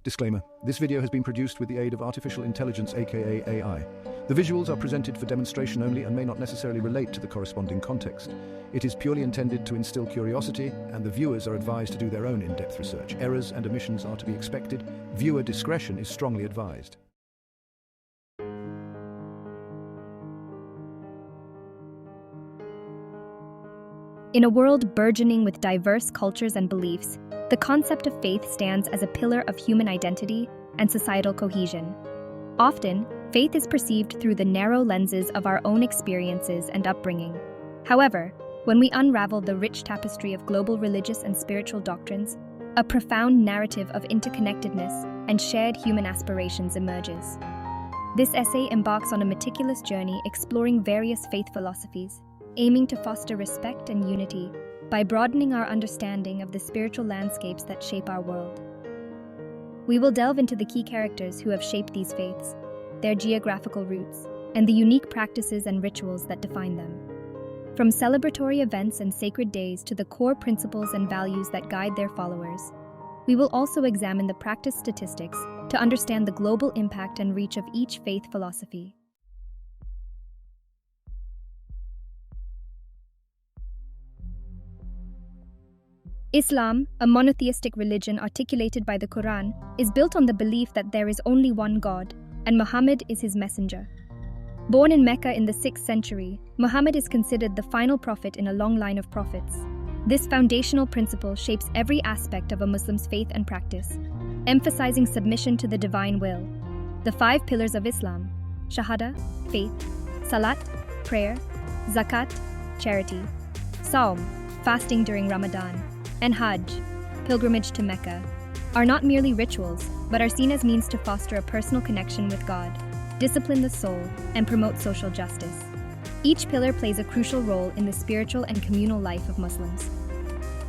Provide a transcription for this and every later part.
Disclaimer: this video has been produced with the aid of artificial intelligence, aka AI. The visuals are presented for demonstration only and may not necessarily relate to the corresponding context. It is purely intended to instill curiosity, and the viewers are advised to do their own in-depth research. Errors and omissions are to be expected. Viewer discretion is strongly advised. In a world burgeoning with diverse cultures and beliefs, the concept of faith stands as a pillar of human identity and societal cohesion. Often, faith is perceived through the narrow lenses of our own experiences and upbringing. However, when we unravel the rich tapestry of global religious and spiritual doctrines, a profound narrative of interconnectedness and shared human aspirations emerges. This essay embarks on a meticulous journey exploring various faith philosophies, aiming to foster respect and unity by broadening our understanding of the spiritual landscapes that shape our world. We will delve into the key characters who have shaped these faiths, their geographical roots, and the unique practices and rituals that define them. From celebratory events and sacred days to the core principles and values that guide their followers, we will also examine the practice statistics to understand the global impact and reach of each faith philosophy. Islam, a monotheistic religion articulated by the Quran, is built on the belief that there is only one God, and Muhammad is his messenger. Born in Mecca in the 6th century, Muhammad is considered the final prophet in a long line of prophets. This foundational principle shapes every aspect of a Muslim's faith and practice, emphasizing submission to the divine will. The 5 pillars of Islam: Shahada, faith; Salat, prayer; Zakat, charity; Saum, fasting during Ramadan; and Hajj, pilgrimage to Mecca, are not merely rituals, but are seen as means to foster a personal connection with God, discipline the soul, and promote social justice. Each pillar plays a crucial role in the spiritual and communal life of Muslims.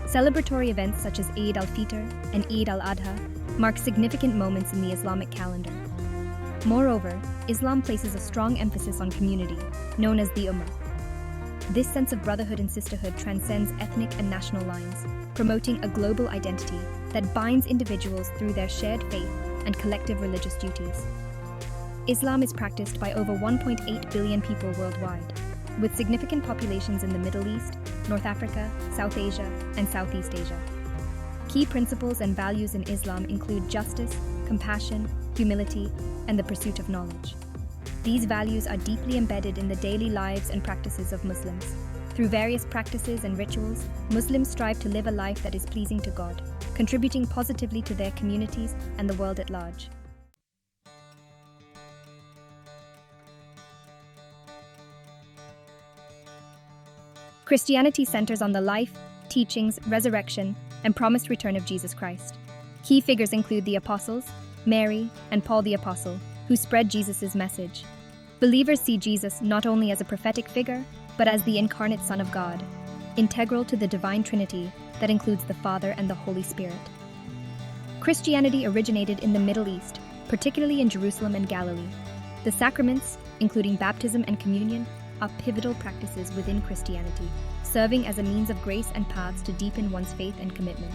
Celebratory events such as Eid al-Fitr and Eid al-Adha mark significant moments in the Islamic calendar. Moreover, Islam places a strong emphasis on community, known as the Ummah. This sense of brotherhood and sisterhood transcends ethnic and national lines, promoting a global identity that binds individuals through their shared faith and collective religious duties. Islam is practiced by over 1.8 billion people worldwide, with significant populations in the Middle East, North Africa, South Asia, and Southeast Asia. Key principles and values in Islam include justice, compassion, humility, and the pursuit of knowledge. These values are deeply embedded in the daily lives and practices of Muslims. Through various practices and rituals, Muslims strive to live a life that is pleasing to God, contributing positively to their communities and the world at large. Christianity centers on the life, teachings, resurrection, and promised return of Jesus Christ. Key figures include the apostles, Mary, and Paul the Apostle, who spread Jesus' message. Believers see Jesus not only as a prophetic figure, but as the incarnate Son of God, integral to the divine Trinity that includes the Father and the Holy Spirit. Christianity originated in the Middle East, particularly in Jerusalem and Galilee. The sacraments, including baptism and communion, are pivotal practices within Christianity, serving as a means of grace and paths to deepen one's faith and commitment.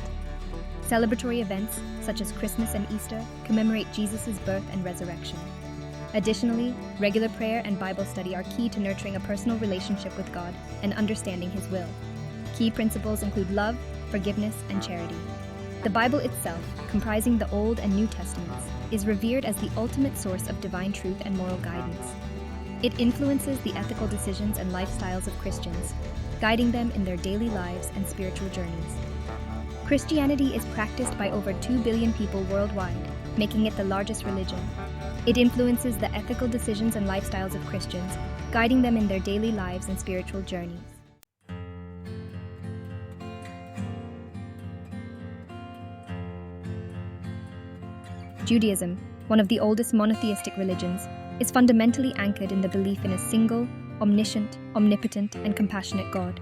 Celebratory events, such as Christmas and Easter, commemorate Jesus' birth and resurrection. Additionally, regular prayer and Bible study are key to nurturing a personal relationship with God and understanding His will. Key principles include love, forgiveness, and charity. The Bible itself, comprising the Old and New Testaments, is revered as the ultimate source of divine truth and moral guidance. It influences the ethical decisions and lifestyles of Christians, guiding them in their daily lives and spiritual journeys. Christianity is practiced by over 2 billion people worldwide, making it the largest religion. It influences the ethical decisions and lifestyles of Christians, guiding them in their daily lives and spiritual journeys. Judaism, one of the oldest monotheistic religions, is fundamentally anchored in the belief in a single, omniscient, omnipotent, and compassionate God.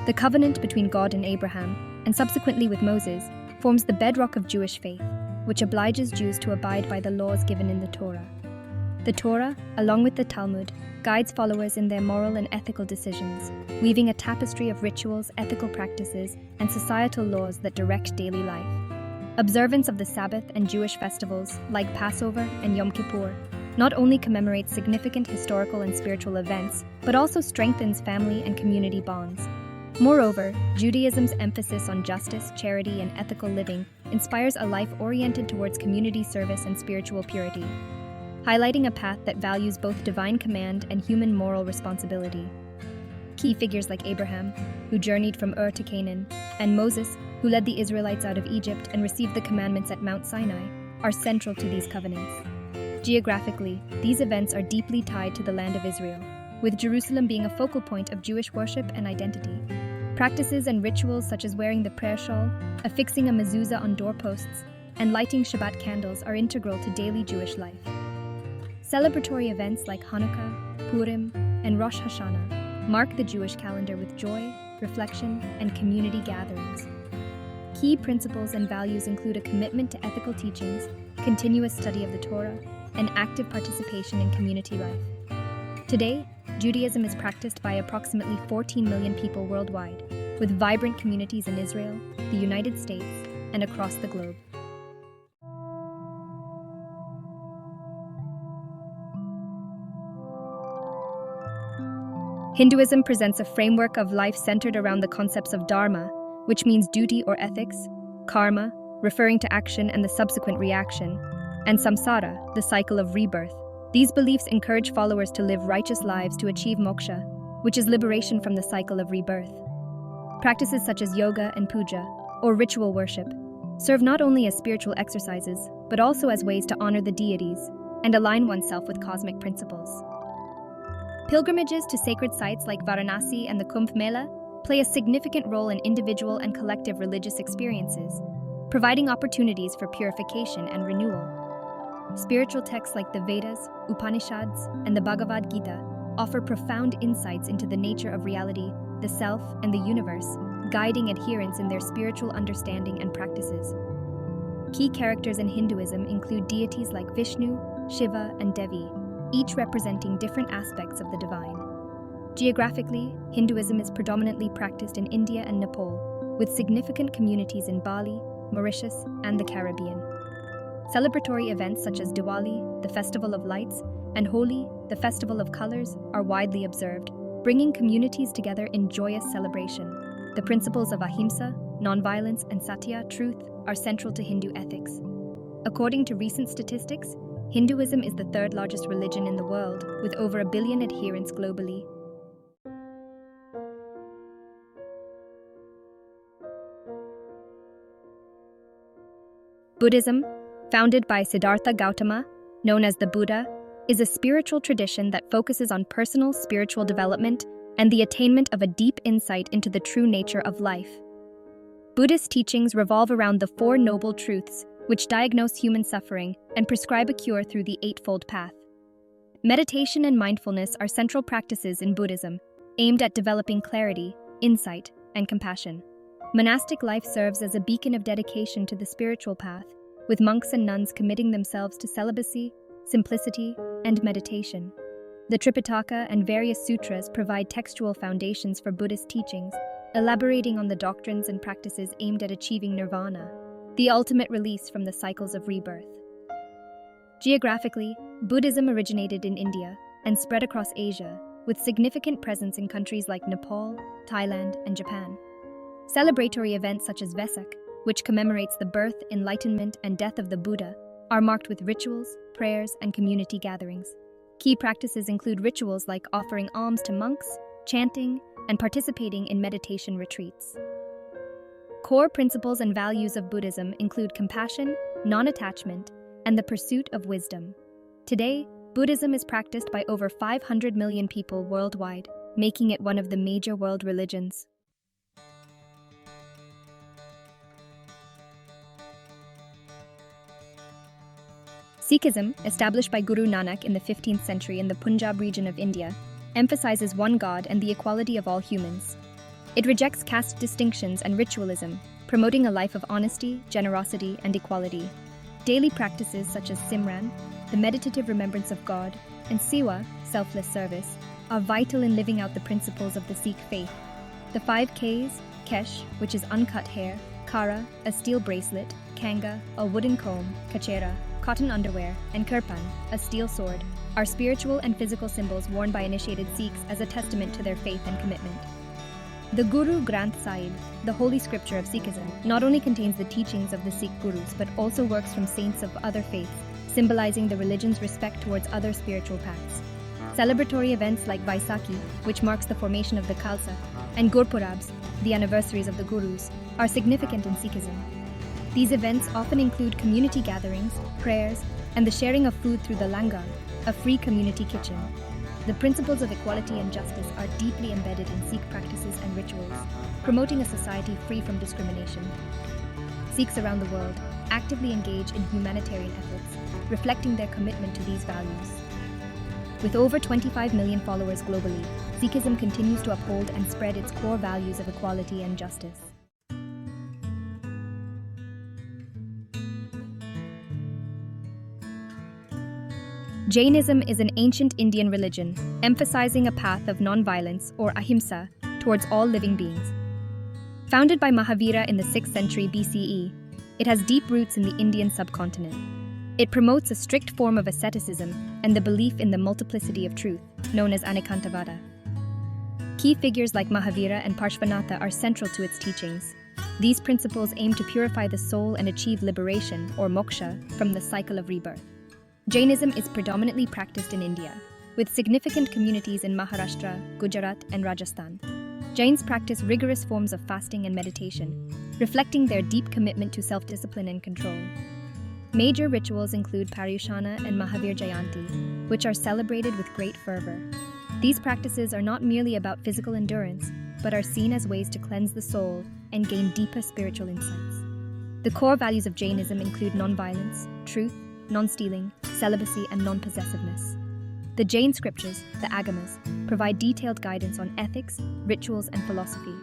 The covenant between God and Abraham, and subsequently with Moses, forms the bedrock of Jewish faith, which obliges Jews to abide by the laws given in the Torah. The Torah, along with the Talmud, guides followers in their moral and ethical decisions, weaving a tapestry of rituals, ethical practices, and societal laws that direct daily life. Observance of the Sabbath and Jewish festivals, like Passover and Yom Kippur, not only commemorates significant historical and spiritual events, but also strengthens family and community bonds. Moreover, Judaism's emphasis on justice, charity, and ethical living inspires a life oriented towards community service and spiritual purity, highlighting a path that values both divine command and human moral responsibility. Key figures like Abraham, who journeyed from Ur to Canaan, and Moses, who led the Israelites out of Egypt and received the commandments at Mount Sinai, are central to these covenants. Geographically, these events are deeply tied to the land of Israel, with Jerusalem being a focal point of Jewish worship and identity. Practices and rituals such as wearing the prayer shawl, affixing a mezuzah on doorposts, and lighting Shabbat candles are integral to daily Jewish life. Celebratory events like Hanukkah, Purim, and Rosh Hashanah mark the Jewish calendar with joy, reflection, and community gatherings. Key principles and values include a commitment to ethical teachings, continuous study of the Torah, and active participation in community life. Today, Judaism is practiced by approximately 14 million people worldwide, with vibrant communities in Israel, the United States, and across the globe. Hinduism presents a framework of life centered around the concepts of dharma, which means duty or ethics, karma, referring to action and the subsequent reaction, and samsara, the cycle of rebirth. These beliefs encourage followers to live righteous lives to achieve moksha, which is liberation from the cycle of rebirth. Practices such as yoga and puja, or ritual worship, serve not only as spiritual exercises, but also as ways to honor the deities and align oneself with cosmic principles. Pilgrimages to sacred sites like Varanasi and the Kumbh Mela play a significant role in individual and collective religious experiences, providing opportunities for purification and renewal. Spiritual texts like the Vedas, Upanishads, and the Bhagavad Gita offer profound insights into the nature of reality, the self, and the universe, guiding adherents in their spiritual understanding and practices. Key characters in Hinduism include deities like Vishnu, Shiva, and Devi, each representing different aspects of the divine. Geographically, Hinduism is predominantly practiced in India and Nepal, with significant communities in Bali, Mauritius, and the Caribbean. Celebratory events such as Diwali, the Festival of Lights, and Holi, the Festival of Colors, are widely observed, bringing communities together in joyous celebration. The principles of ahimsa, nonviolence, and satya, truth, are central to Hindu ethics. According to recent statistics, Hinduism is the third largest religion in the world, with over 1 billion adherents globally. Buddhism, founded by Siddhartha Gautama, known as the Buddha, is a spiritual tradition that focuses on personal spiritual development and the attainment of a deep insight into the true nature of life. Buddhist teachings revolve around the Four Noble Truths, which diagnose human suffering and prescribe a cure through the Eightfold Path. Meditation and mindfulness are central practices in Buddhism, aimed at developing clarity, insight, and compassion. Monastic life serves as a beacon of dedication to the spiritual path, with monks and nuns committing themselves to celibacy, simplicity, and meditation. The Tripitaka and various sutras provide textual foundations for Buddhist teachings, elaborating on the doctrines and practices aimed at achieving nirvana, the ultimate release from the cycles of rebirth. Geographically, Buddhism originated in India and spread across Asia, with significant presence in countries like Nepal, Thailand, and Japan. Celebratory events such as Vesak, which commemorates the birth, enlightenment, and death of the Buddha, are marked with rituals, prayers, and community gatherings. Key practices include rituals like offering alms to monks, chanting, and participating in meditation retreats. Core principles and values of Buddhism include compassion, non-attachment, and the pursuit of wisdom. Today, Buddhism is practiced by over 500 million people worldwide, making it one of the major world religions. Sikhism, established by Guru Nanak in the 15th century in the Punjab region of India, emphasizes one God and the equality of all humans. It rejects caste distinctions and ritualism, promoting a life of honesty, generosity, and equality. Daily practices such as Simran, the meditative remembrance of God, and Sewa, selfless service, are vital in living out the principles of the Sikh faith. The 5 Ks, Kesh, which is uncut hair, Kara, a steel bracelet, kanga, a wooden comb, kachera, cotton underwear, and kirpan, a steel sword, are spiritual and physical symbols worn by initiated Sikhs as a testament to their faith and commitment. The Guru Granth Sahib, the holy scripture of Sikhism, not only contains the teachings of the Sikh gurus but also works from saints of other faiths, symbolizing the religion's respect towards other spiritual paths. Celebratory events like Vaisakhi, which marks the formation of the Khalsa, and Gurpurabs, the anniversaries of the Gurus, are significant in Sikhism. These events often include community gatherings, prayers, and the sharing of food through the langar, a free community kitchen. The principles of equality and justice are deeply embedded in Sikh practices and rituals, promoting a society free from discrimination. Sikhs around the world actively engage in humanitarian efforts, reflecting their commitment to these values. With over 25 million followers globally, Sikhism continues to uphold and spread its core values of equality and justice. Jainism is an ancient Indian religion, emphasizing a path of non-violence or ahimsa towards all living beings. Founded by Mahavira in the 6th century BCE, it has deep roots in the Indian subcontinent. It promotes a strict form of asceticism and the belief in the multiplicity of truth, known as Anekantavada. Key figures like Mahavira and Parshvanatha are central to its teachings. These principles aim to purify the soul and achieve liberation, or moksha, from the cycle of rebirth. Jainism is predominantly practiced in India, with significant communities in Maharashtra, Gujarat, and Rajasthan. Jains practice rigorous forms of fasting and meditation, reflecting their deep commitment to self-discipline and control. Major rituals include Paryushana and Mahavir Jayanti, which are celebrated with great fervor. These practices are not merely about physical endurance, but are seen as ways to cleanse the soul and gain deeper spiritual insights. The core values of Jainism include non-violence, truth, non-stealing, celibacy, and non-possessiveness. The Jain scriptures, the Agamas, provide detailed guidance on ethics, rituals, and philosophy.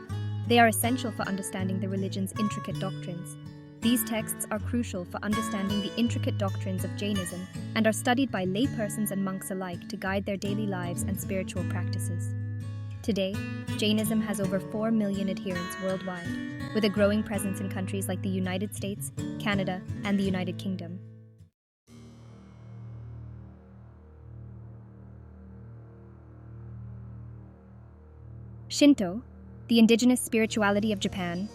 They are essential for understanding the religion's intricate doctrines. These texts are crucial for understanding the intricate doctrines of Jainism and are studied by laypersons and monks alike to guide their daily lives and spiritual practices. Today, Jainism has over 4 million adherents worldwide, with a growing presence in countries like the United States, Canada, and the United Kingdom. Shinto, the indigenous spirituality of Japan,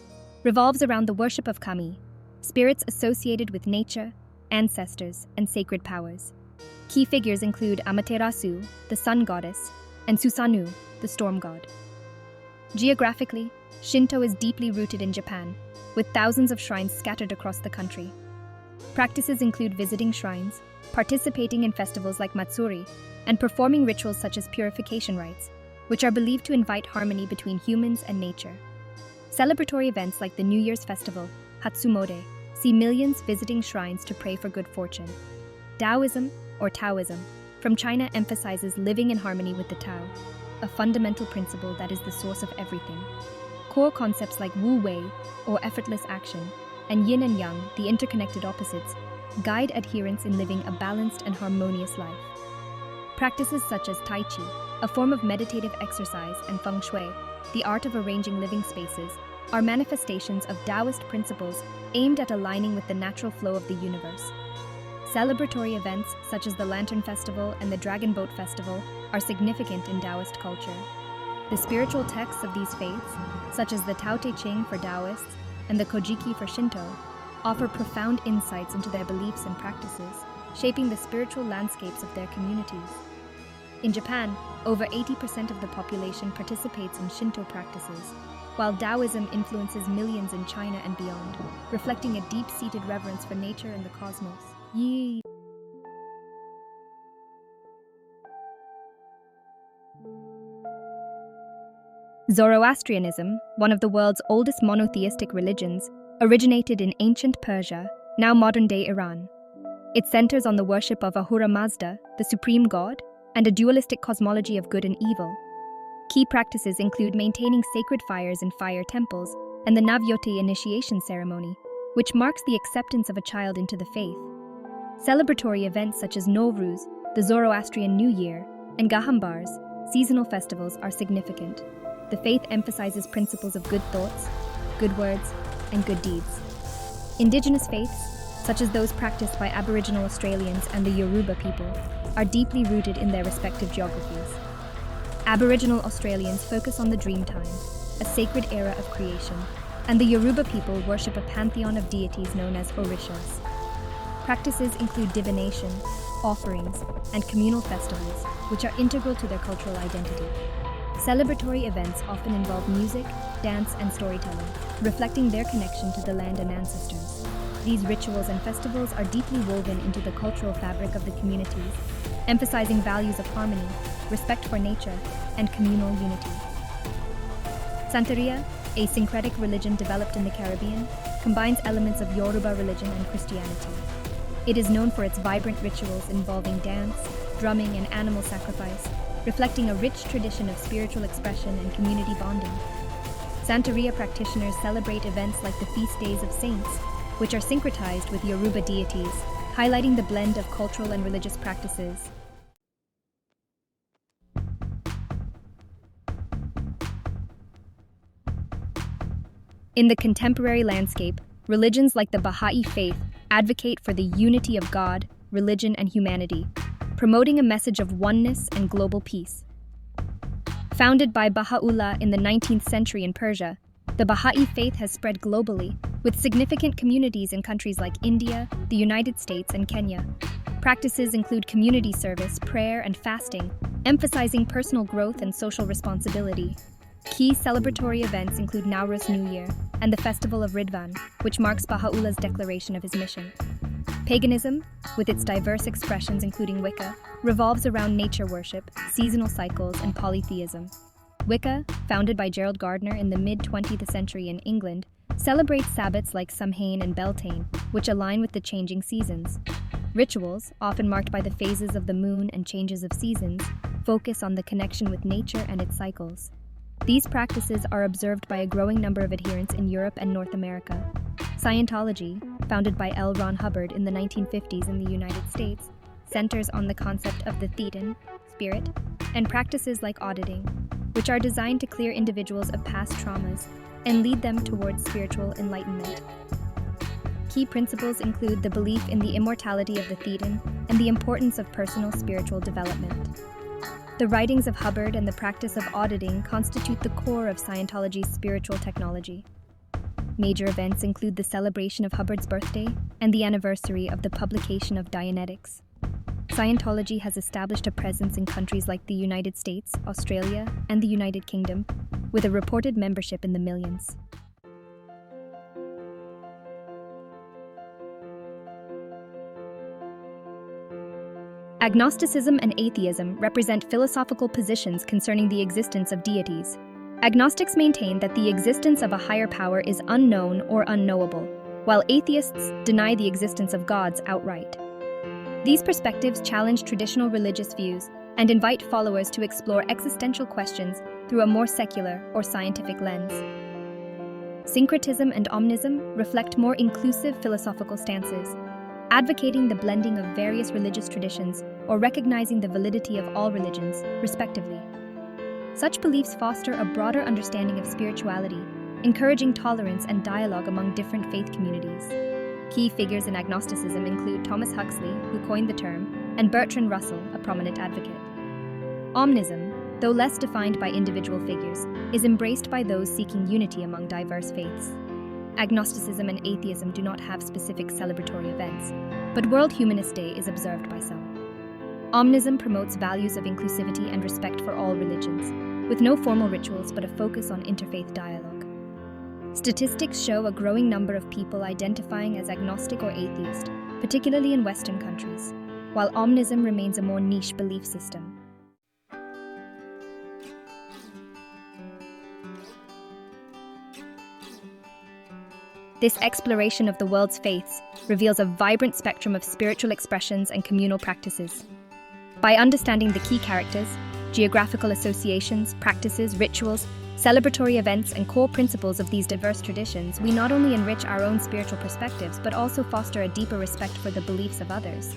revolves around the worship of kami, spirits associated with nature, ancestors, and sacred powers. Key figures include Amaterasu, the sun goddess, and Susanoo, the storm god. Geographically, Shinto is deeply rooted in Japan, with thousands of shrines scattered across the country. Practices include visiting shrines, participating in festivals like Matsuri, and performing rituals such as purification rites, which are believed to invite harmony between humans and nature. Celebratory events like the New Year's festival, Hatsumode, see millions visiting shrines to pray for good fortune. Taoism, or Taoism, from China emphasizes living in harmony with the Tao, a fundamental principle that is the source of everything. Core concepts like Wu Wei, or effortless action, and Yin and Yang, the interconnected opposites, guide adherents in living a balanced and harmonious life. Practices such as Tai Chi, a form of meditative exercise, and Feng Shui, the art of arranging living spaces, are manifestations of Taoist principles aimed at aligning with the natural flow of the universe. Celebratory events such as the Lantern Festival and the Dragon Boat Festival are significant in Taoist culture. The spiritual texts of these faiths, such as the Tao Te Ching for Taoists and the Kojiki for Shinto, offer profound insights into their beliefs and practices, shaping the spiritual landscapes of their communities. In Japan, over 80% of the population participates in Shinto practices, while Taoism influences millions in China and beyond, reflecting a deep-seated reverence for nature and the cosmos. Yee! Zoroastrianism, one of the world's oldest monotheistic religions, originated in ancient Persia, now modern-day Iran. It centers on the worship of Ahura Mazda, the supreme god, and a dualistic cosmology of good and evil. Key practices include maintaining sacred fires in fire temples and the Navyoti initiation ceremony, which marks the acceptance of a child into the faith. Celebratory events such as Nowruz, the Zoroastrian New Year, and Gahambars, seasonal festivals, are significant. The faith emphasizes principles of good thoughts, good words, and good deeds. Indigenous faiths, such as those practiced by Aboriginal Australians and the Yoruba people, are deeply rooted in their respective geographies. Aboriginal Australians focus on the Dreamtime, a sacred era of creation, and the Yoruba people worship a pantheon of deities known as Orishas. Practices include divination, offerings, and communal festivals, which are integral to their cultural identity. Celebratory events often involve music, dance, and storytelling, reflecting their connection to the land and ancestors. These rituals and festivals are deeply woven into the cultural fabric of the communities, emphasizing values of harmony, respect for nature, and communal unity. Santeria, a syncretic religion developed in the Caribbean, combines elements of Yoruba religion and Christianity. It is known for its vibrant rituals involving dance, drumming, and animal sacrifice, reflecting a rich tradition of spiritual expression and community bonding. Santeria practitioners celebrate events like the Feast Days of Saints, which are syncretized with Yoruba deities, highlighting the blend of cultural and religious practices. In the contemporary landscape, religions like the Baha'i faith advocate for the unity of God, religion, and humanity, promoting a message of oneness and global peace. Founded by Baha'u'llah in the 19th century in Persia, the Baha'i faith has spread globally, with significant communities in countries like India, the United States, and Kenya. Practices include community service, prayer, and fasting, emphasizing personal growth and social responsibility. Key celebratory events include Nowruz New Year and the Festival of Ridvan, which marks Baha'u'llah's declaration of his mission. Paganism, with its diverse expressions including Wicca, revolves around nature worship, seasonal cycles, and polytheism. Wicca, founded by Gerald Gardner in the mid-20th century in England, celebrates Sabbats like Samhain and Beltane, which align with the changing seasons. Rituals, often marked by the phases of the moon and changes of seasons, focus on the connection with nature and its cycles. These practices are observed by a growing number of adherents in Europe and North America. Scientology, founded by L. Ron Hubbard in the 1950s in the United States, centers on the concept of the thetan, spirit, and practices like auditing, which are designed to clear individuals of past traumas and lead them towards spiritual enlightenment. Key principles include the belief in the immortality of the thetan and the importance of personal spiritual development. The writings of Hubbard and the practice of auditing constitute the core of Scientology's spiritual technology. Major events include the celebration of Hubbard's birthday and the anniversary of the publication of Dianetics. Scientology has established a presence in countries like the United States, Australia, and the United Kingdom, with a reported membership in the millions. Agnosticism and atheism represent philosophical positions concerning the existence of deities. Agnostics maintain that the existence of a higher power is unknown or unknowable, while atheists deny the existence of gods outright. These perspectives challenge traditional religious views and invite followers to explore existential questions through a more secular or scientific lens. Syncretism and Omnism reflect more inclusive philosophical stances, advocating the blending of various religious traditions or recognizing the validity of all religions, respectively. Such beliefs foster a broader understanding of spirituality, encouraging tolerance and dialogue among different faith communities. Key figures in agnosticism include Thomas Huxley, who coined the term, and Bertrand Russell, a prominent advocate. Omnism, though less defined by individual figures, is embraced by those seeking unity among diverse faiths. Agnosticism and atheism do not have specific celebratory events, but World Humanist Day is observed by some. Omnism promotes values of inclusivity and respect for all religions, with no formal rituals but a focus on interfaith dialogue. Statistics show a growing number of people identifying as agnostic or atheist, particularly in Western countries, while Omnism remains a more niche belief system. This exploration of the world's faiths reveals a vibrant spectrum of spiritual expressions and communal practices. By understanding the key characters, geographical associations, practices, rituals, celebratory events, and core principles of these diverse traditions, we not only enrich our own spiritual perspectives, but also foster a deeper respect for the beliefs of others.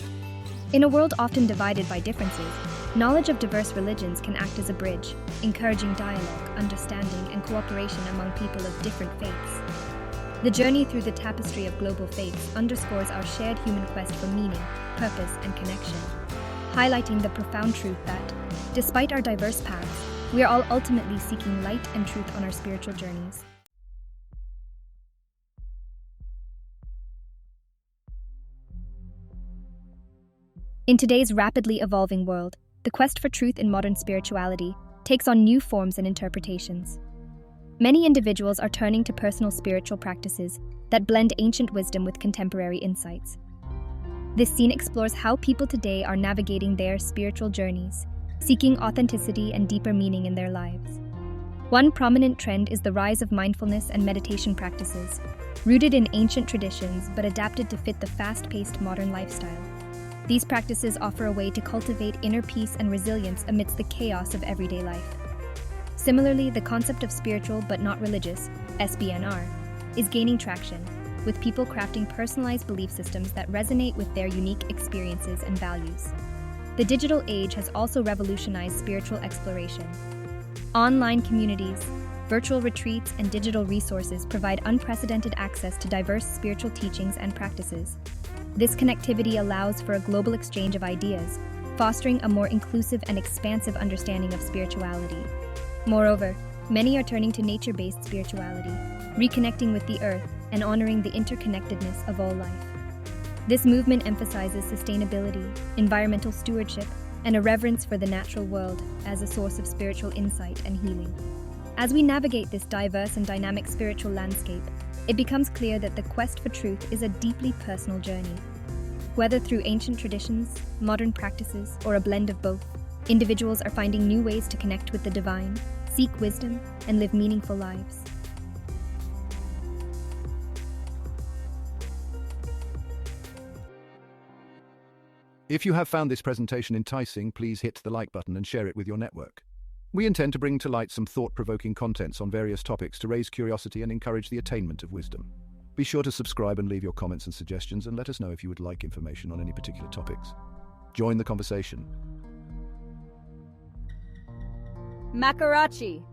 In a world often divided by differences, knowledge of diverse religions can act as a bridge, encouraging dialogue, understanding, and cooperation among people of different faiths. The journey through the tapestry of global faiths underscores our shared human quest for meaning, purpose, and connection, highlighting the profound truth that, despite our diverse paths, we are all ultimately seeking light and truth on our spiritual journeys. In today's rapidly evolving world, the quest for truth in modern spirituality takes on new forms and interpretations. Many individuals are turning to personal spiritual practices that blend ancient wisdom with contemporary insights. This scene explores how people today are navigating their spiritual journeys, seeking authenticity and deeper meaning in their lives. One prominent trend is the rise of mindfulness and meditation practices, rooted in ancient traditions but adapted to fit the fast-paced modern lifestyle. These practices offer a way to cultivate inner peace and resilience amidst the chaos of everyday life. Similarly, the concept of spiritual but not religious, SBNR, is gaining traction, with people crafting personalized belief systems that resonate with their unique experiences and values. The digital age has also revolutionized spiritual exploration. Online communities, virtual retreats, and digital resources provide unprecedented access to diverse spiritual teachings and practices. This connectivity allows for a global exchange of ideas, fostering a more inclusive and expansive understanding of spirituality. Moreover, many are turning to nature-based spirituality, reconnecting with the earth and honoring the interconnectedness of all life. This movement emphasizes sustainability, environmental stewardship, and a reverence for the natural world as a source of spiritual insight and healing. As we navigate this diverse and dynamic spiritual landscape, it becomes clear that the quest for truth is a deeply personal journey. Whether through ancient traditions, modern practices, or a blend of both, individuals are finding new ways to connect with the divine, seek wisdom, and live meaningful lives. If you have found this presentation enticing, please hit the like button and share it with your network. We intend to bring to light some thought-provoking contents on various topics to raise curiosity and encourage the attainment of wisdom. Be sure to subscribe and leave your comments and suggestions, and let us know if you would like information on any particular topics. Join the conversation. Makarachi.